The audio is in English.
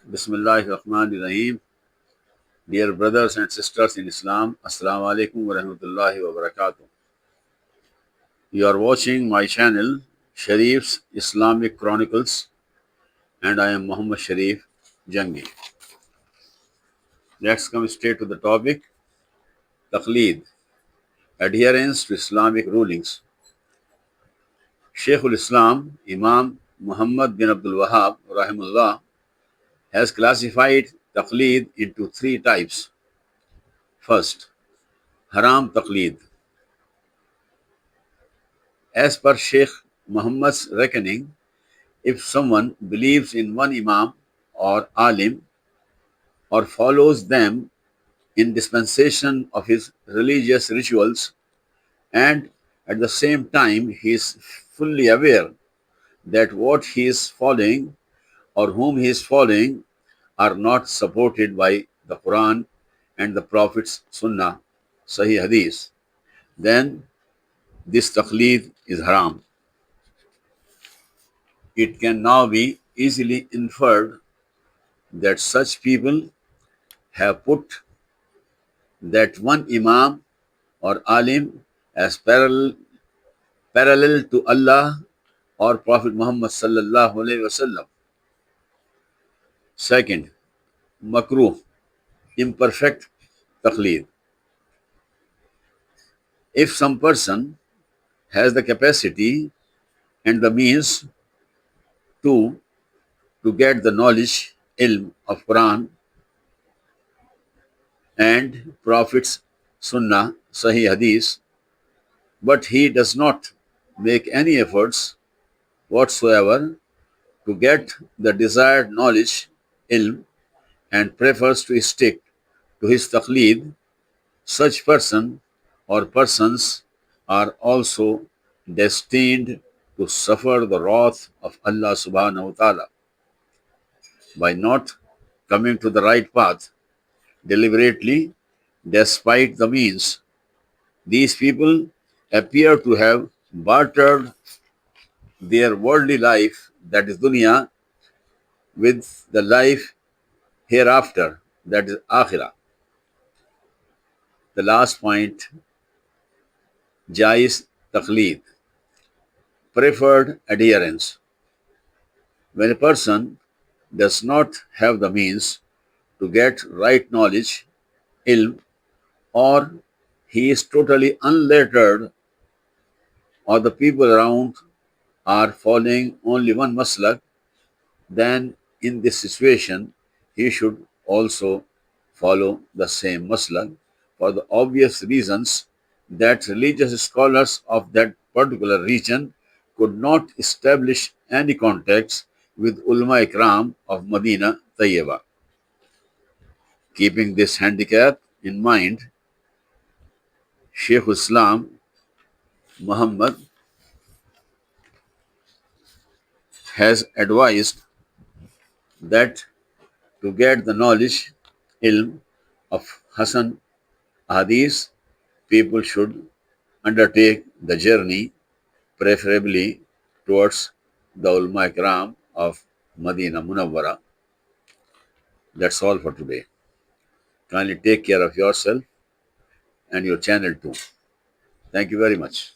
Bismillahirrahmanirrahim. Dear brothers and sisters in Islam, Assalamu alaikum wa rahmatullahi wa barakatuh. You are watching my channel, Sharif's Islamic Chronicles, and I am Muhammad Sharif Jangi. Let's come straight to the topic Taqleed, adherence to Islamic rulings. Shaikh-ul-Islam, Imam Muhammad bin Abdul Wahhab, rahimullah, has classified Taqleed into three types. First, Haram Taqleed. As per Sheikh Muhammad's reckoning, if someone believes in one Imam or Alim or follows them in dispensation of his religious rituals, and at the same time he is fully aware that what he is following or whom he is following are not supported by the Quran and the Prophet's Sunnah, Sahih Hadith, then this taqleed is haram. It can now be easily inferred that such people have put that one Imam or Alim as parallel to Allah or Prophet Muhammad sallallahu alaihi wasallam. Second, makruh, imperfect taqleed. If some person has the capacity and the means to get the knowledge, ilm of Quran and Prophet's Sunnah, Sahih Hadith, but he does not make any efforts whatsoever to get the desired knowledge, ilm, and prefers to stick to his taqleed, such person or persons are also destined to suffer the wrath of Allah subhanahu wa ta'ala by not coming to the right path deliberately despite the means. These people appear to have bartered their worldly life, that is dunya, with the life hereafter, that is akhirah. The last point, jais taqleed, preferred adherence. When a person does not have the means to get right knowledge, ilm, or he is totally unlettered, or the people around are following only one maslak, then in this situation he should also follow the same maslak for the obvious reasons that religious scholars of that particular region could not establish any contacts with ulama ikram of Medina Tayyibah. Keeping this handicap in mind, Shaikh-ul-Islam Muhammad has advised that to get the knowledge, ilm of Hasan Hadith, people should undertake the journey, preferably towards the ulama ikram of Medina Munawwara. That's all for today. Kindly take care of yourself and your channel too. Thank you very much.